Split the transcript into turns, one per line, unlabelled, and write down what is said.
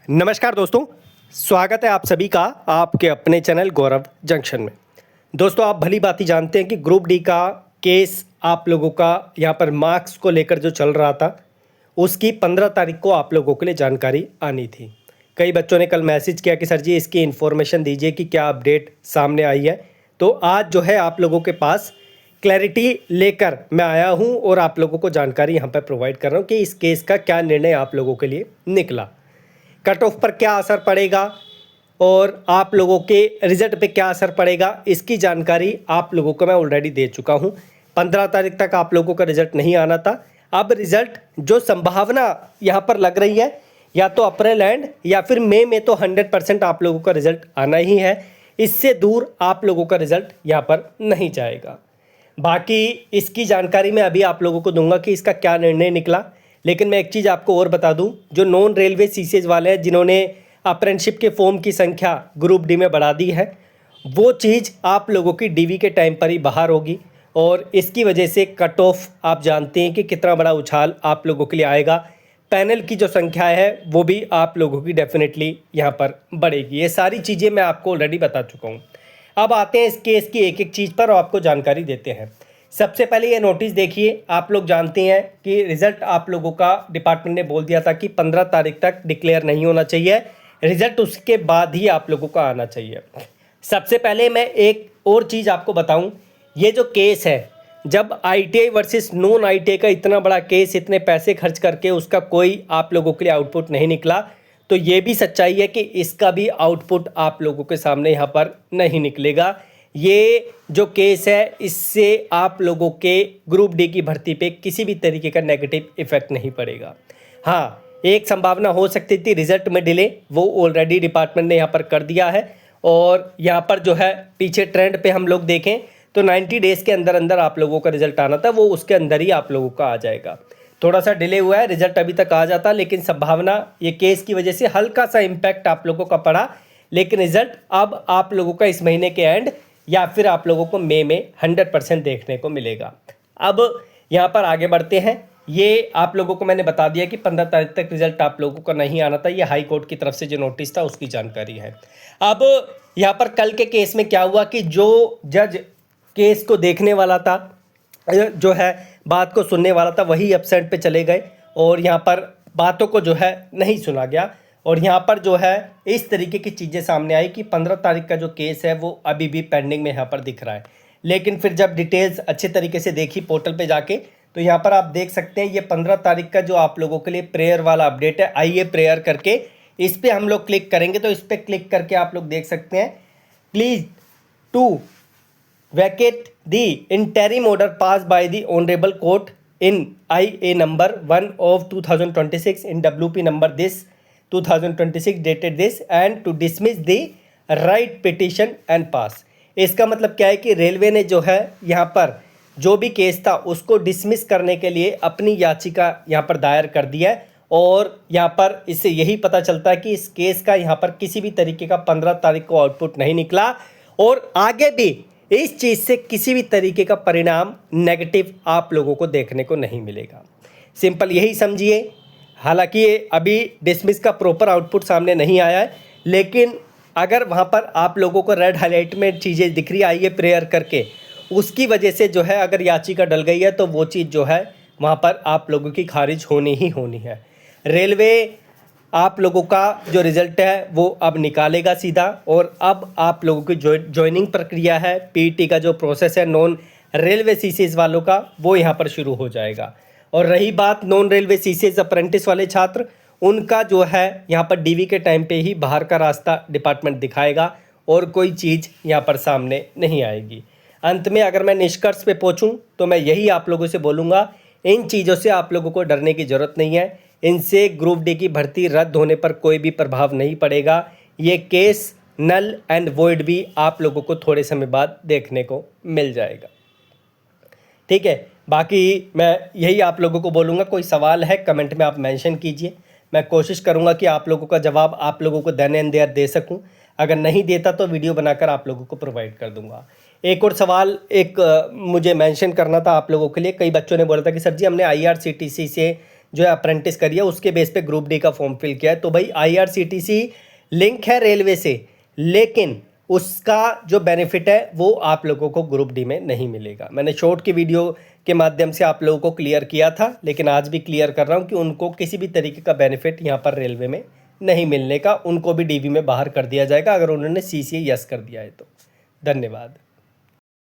नमस्कार दोस्तों, स्वागत है आप सभी का आपके अपने चैनल गौरव जंक्शन में। दोस्तों, आप भली भांति जानते हैं कि ग्रुप डी का केस आप लोगों का यहाँ पर मार्क्स को लेकर जो चल रहा था, उसकी 15 तारीख को आप लोगों के लिए जानकारी आनी थी। कई बच्चों ने कल मैसेज किया कि सर जी इसकी इन्फॉर्मेशन दीजिए कि क्या अपडेट सामने आई है। तो आज जो है आप लोगों के पास क्लैरिटी लेकर मैं आया हूँ और आप लोगों को जानकारी यहाँ पर प्रोवाइड कर रहा हूँ कि इस केस का क्या निर्णय आप लोगों के लिए निकला, कट ऑफ पर क्या असर पड़ेगा और आप लोगों के रिज़ल्ट पे क्या असर पड़ेगा, इसकी जानकारी आप लोगों को मैं ऑलरेडी दे चुका हूं। 15 तारीख तक आप लोगों का रिज़ल्ट नहीं आना था। अब रिज़ल्ट जो संभावना यहां पर लग रही है, या तो अप्रैल एंड या फिर मई में तो 100% आप लोगों का रिज़ल्ट आना ही है। इससे दूर आप लोगों का रिज़ल्ट यहाँ पर नहीं जाएगा। बाकी इसकी जानकारी मैं अभी आप लोगों को दूंगा कि इसका क्या निर्णय निकला। लेकिन मैं एक चीज़ आपको और बता दूं, जो नॉन रेलवे सीसीएज वाले हैं जिन्होंने अप्रेंटिसशिप के फॉर्म की संख्या ग्रुप डी में बढ़ा दी है, वो चीज़ आप लोगों की डीवी के टाइम पर ही बाहर होगी और इसकी वजह से कट ऑफ आप जानते हैं कि कितना बड़ा उछाल आप लोगों के लिए आएगा। पैनल की जो संख्या है वो भी आप लोगों की डेफिनेटली यहाँ पर बढ़ेगी। ये सारी चीज़ें मैं आपको ऑलरेडी बता चुका हूँ। अब आते हैं इस केस की एक एक चीज़ पर और आपको जानकारी देते हैं। सबसे पहले ये नोटिस देखिए, आप लोग जानते हैं कि रिज़ल्ट आप लोगों का डिपार्टमेंट ने बोल दिया था कि 15 तारीख तक डिक्लेयर नहीं होना चाहिए, रिज़ल्ट उसके बाद ही आप लोगों का आना चाहिए। सबसे पहले मैं एक और चीज़ आपको बताऊं, ये जो केस है, जब आईटीआई वर्सेस नॉन आईटीआई का इतना बड़ा केस, इतने पैसे खर्च करके उसका कोई आप लोगों के लिए आउटपुट नहीं निकला, तो ये भी सच्चाई है कि इसका भी आउटपुट आप लोगों के सामने यहाँ पर नहीं निकलेगा। ये जो केस है, इससे आप लोगों के ग्रुप डी की भर्ती पे किसी भी तरीके का नेगेटिव इफेक्ट नहीं पड़ेगा। हाँ, एक संभावना हो सकती थी रिजल्ट में डिले, वो ऑलरेडी डिपार्टमेंट ने यहाँ पर कर दिया है। और यहाँ पर जो है पीछे ट्रेंड पे हम लोग देखें तो 90 डेज़ के अंदर अंदर आप लोगों का रिजल्ट आना था, वो उसके अंदर ही आप लोगों का आ जाएगा। थोड़ा सा डिले हुआ है, रिजल्ट अभी तक आ जाता, लेकिन संभावना ये केस की वजह से हल्का सा इम्पैक्ट आप लोगों का पड़ा। लेकिन रिजल्ट अब आप लोगों का इस महीने के एंड या फिर आप लोगों को मई में 100% देखने को मिलेगा। अब यहाँ पर आगे बढ़ते हैं। ये आप लोगों को मैंने बता दिया कि 15 तारीख तक रिजल्ट आप लोगों का नहीं आना था। ये हाई कोर्ट की तरफ से जो नोटिस था उसकी जानकारी है। अब यहाँ पर कल के केस में क्या हुआ कि जो जज केस को देखने वाला था, जो है बात को सुनने वाला था, वही एब्सेंट पे चले गए और यहाँ पर बातों को जो है नहीं सुना गया। और यहाँ पर जो है इस तरीके की चीज़ें सामने आई कि 15 तारीख का जो केस है वो अभी भी पेंडिंग में यहाँ पर दिख रहा है। लेकिन फिर जब डिटेल्स अच्छे तरीके से देखी पोर्टल पे जाके, तो यहाँ पर आप देख सकते हैं ये 15 तारीख का जो आप लोगों के लिए प्रेयर वाला अपडेट है, आइए प्रेयर करके इस पर हम लोग क्लिक करेंगे। तो इस पर क्लिक करके आप लोग देख सकते हैं, please to vacate the interim order pass by the honourable court in IA number 1 of 2026 in WP number this 2026 dated this and to dismiss the right petition and pass। इसका मतलब क्या है कि रेलवे ने जो है यहाँ पर जो भी केस था उसको डिसमिस करने के लिए अपनी याचिका यहाँ पर दायर कर दिया है। और यहाँ पर इससे यही पता चलता है कि इस केस का यहाँ पर किसी भी तरीके का 15 तारीख को आउटपुट नहीं निकला और आगे भी इस चीज़ से किसी भी तरीके का परिणाम नेगेटिव आप लोगों को देखने को नहीं मिलेगा। सिंपल यही समझिए। हालांकि ये अभी डिसमिस का प्रॉपर आउटपुट सामने नहीं आया है, लेकिन अगर वहाँ पर आप लोगों को रेड हाईलाइट में चीज़ें दिख रही आइए प्रेयर करके, उसकी वजह से जो है अगर याचिका डल गई है तो वो चीज़ जो है वहाँ पर आप लोगों की खारिज होनी ही होनी है। रेलवे आप लोगों का जो रिज़ल्ट है वो अब निकालेगा सीधा, और अब आप लोगों की ज्वाइनिंग प्रक्रिया है, पीटी का जो प्रोसेस है नॉन रेलवे सीसीएस वालों का, वो यहाँ पर शुरू हो जाएगा। और रही बात नॉन रेलवे सीसीएस अप्रेंटिस वाले छात्र, उनका जो है यहाँ पर डीवी के टाइम पे ही बाहर का रास्ता डिपार्टमेंट दिखाएगा और कोई चीज़ यहाँ पर सामने नहीं आएगी। अंत में अगर मैं निष्कर्ष पे पहुँचूँ तो मैं यही आप लोगों से बोलूँगा, इन चीज़ों से आप लोगों को डरने की ज़रूरत नहीं है। इनसे ग्रुप डी की भर्ती रद्द होने पर कोई भी प्रभाव नहीं पड़ेगा। ये केस नल एंड वॉइड भी आप लोगों को थोड़े समय बाद देखने को मिल जाएगा। ठीक है, बाकी मैं यही आप लोगों को बोलूँगा, कोई सवाल है कमेंट में आप मेंशन कीजिए। मैं कोशिश करूँगा कि आप लोगों का जवाब आप लोगों को देन एंड देयर दे सकूँ। अगर नहीं देता तो वीडियो बनाकर आप लोगों को प्रोवाइड कर दूँगा। एक और सवाल मुझे मेंशन करना था आप लोगों के लिए। कई बच्चों ने बोला था कि सर जी हमने IRCTC से जो है अप्रेंटिस करी है, उसके बेस पे ग्रुप डी का फॉर्म फिल किया है। तो भाई IRCTC लिंक है रेलवे से, लेकिन उसका जो बेनिफिट है वो आप लोगों को ग्रुप डी में नहीं मिलेगा। मैंने शॉर्ट की वीडियो के माध्यम से आप लोगों को क्लियर किया था, लेकिन आज भी क्लियर कर रहा हूँ कि उनको किसी भी तरीके का बेनिफिट यहाँ पर रेलवे में नहीं मिलने का, उनको भी DV में बाहर कर दिया जाएगा अगर उन्होंने CCA यस कर दिया है तो। धन्यवाद।